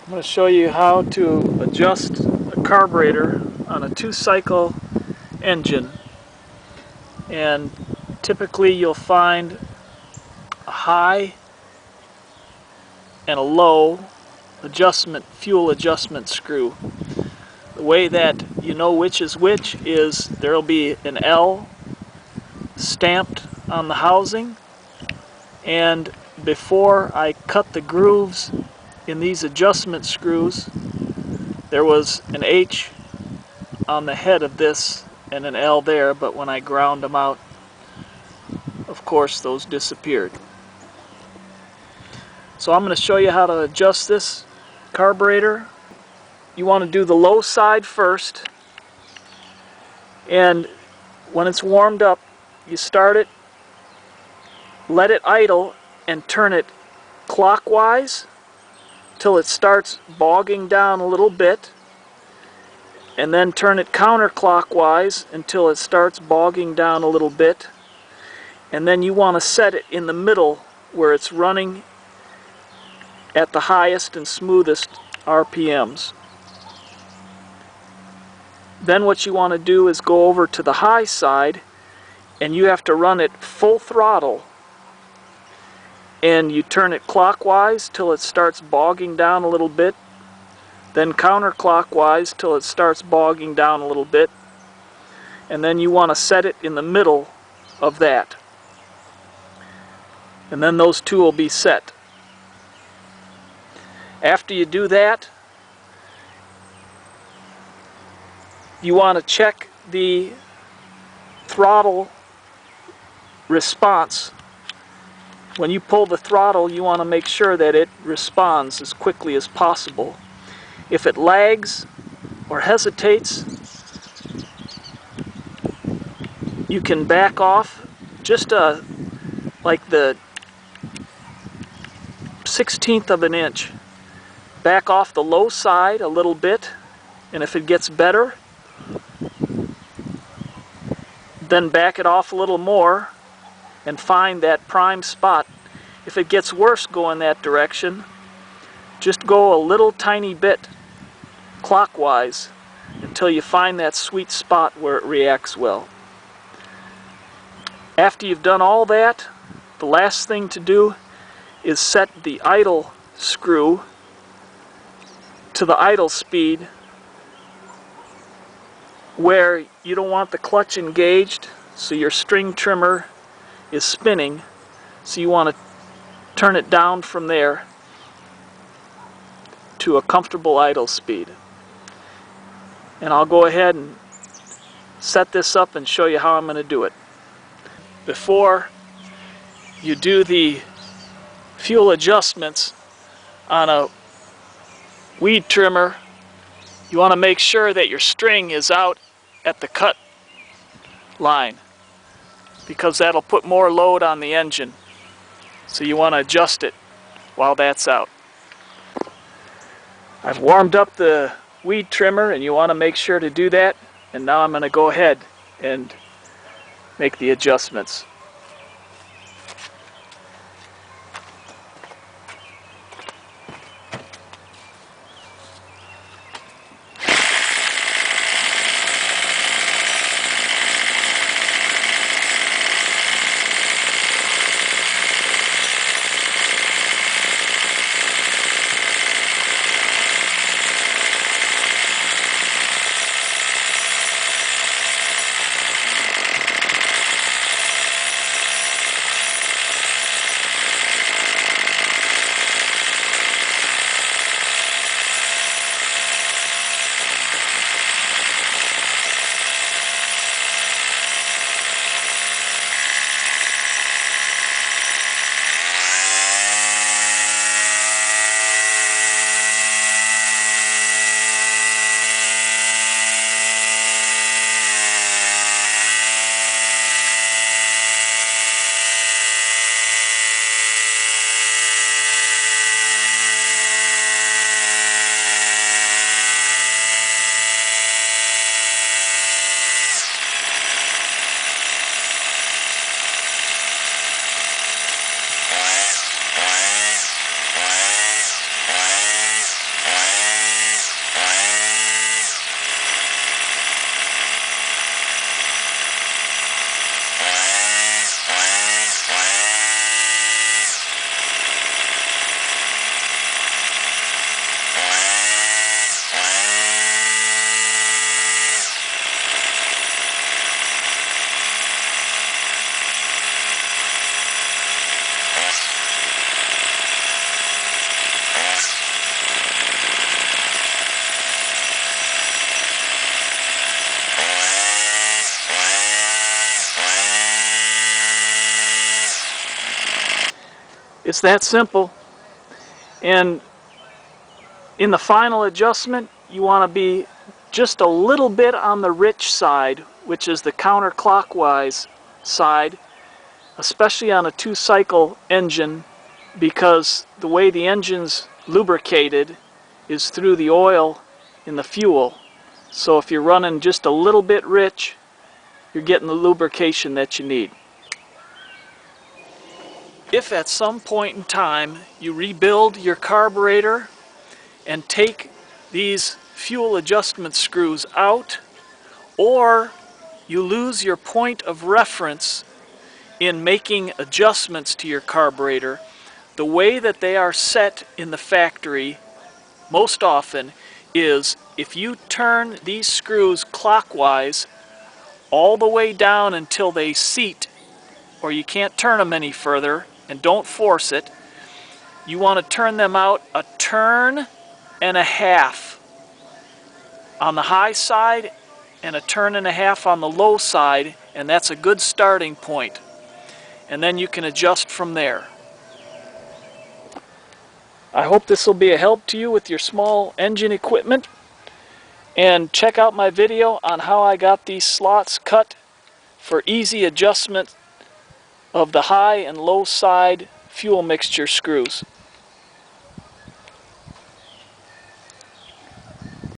I'm going to show you how to adjust a carburetor on a 2-cycle engine. And typically you'll find a high and a low fuel adjustment screw. The way that you know which is which is there'll be an L stamped on the housing, and before I cut the grooves in these adjustment screws, there was an H on the head of this and an L there, but when I ground them out, of course those disappeared. So I'm going to show you how to adjust this carburetor. You want to do the low side first, and when it's warmed up, you start it, let it idle, and turn it clockwise till it starts bogging down a little bit, and then turn it counterclockwise until it starts bogging down a little bit, and then you want to set it in the middle where it's running at the highest and smoothest RPMs. Then what you want to do is go over to the high side, and you have to run it full throttle, and you turn it clockwise till it starts bogging down a little bit, then counterclockwise till it starts bogging down a little bit, and then you want to set it in the middle of that, and then those two will be set. After you do that, you want to check the throttle response. When you pull the throttle, you want to make sure that it responds as quickly as possible. If it lags or hesitates, you can back off just like the 1/16 of an inch. Back off the low side a little bit, and if it gets better, then back it off a little more and find that prime spot. If it gets worse, go in that direction. Just go a little tiny bit clockwise until you find that sweet spot where it reacts well. After you've done all that, the last thing to do is set the idle screw to the idle speed where you don't want the clutch engaged, so your string trimmer is spinning, so you want to turn it down from there to a comfortable idle speed. And I'll go ahead and set this up and show you how I'm going to do it. Before you do the fuel adjustments on a weed trimmer, you want to make sure that your string is out at the cut line, because that'll put more load on the engine. So you want to adjust it while that's out. I've warmed up the weed trimmer, and you want to make sure to do that. And now I'm going to go ahead and make the adjustments. It's that simple. And in the final adjustment, you want to be just a little bit on the rich side, which is the counterclockwise side, especially on a 2-cycle engine, because the way the engine's lubricated is through the oil in the fuel. So if you're running just a little bit rich, you're getting the lubrication that you need. If at some point in time you rebuild your carburetor and take these fuel adjustment screws out, or you lose your point of reference in making adjustments to your carburetor, the way that they are set in the factory most often is if you turn these screws clockwise all the way down until they seat, or you can't turn them any further, and don't force it, you want to turn them out a turn and a half on the high side and a turn and a half on the low side, and that's a good starting point. And then you can adjust from there. I hope this will be a help to you with your small engine equipment, and check out my video on how I got these slots cut for easy adjustment of the high and low side fuel mixture screws.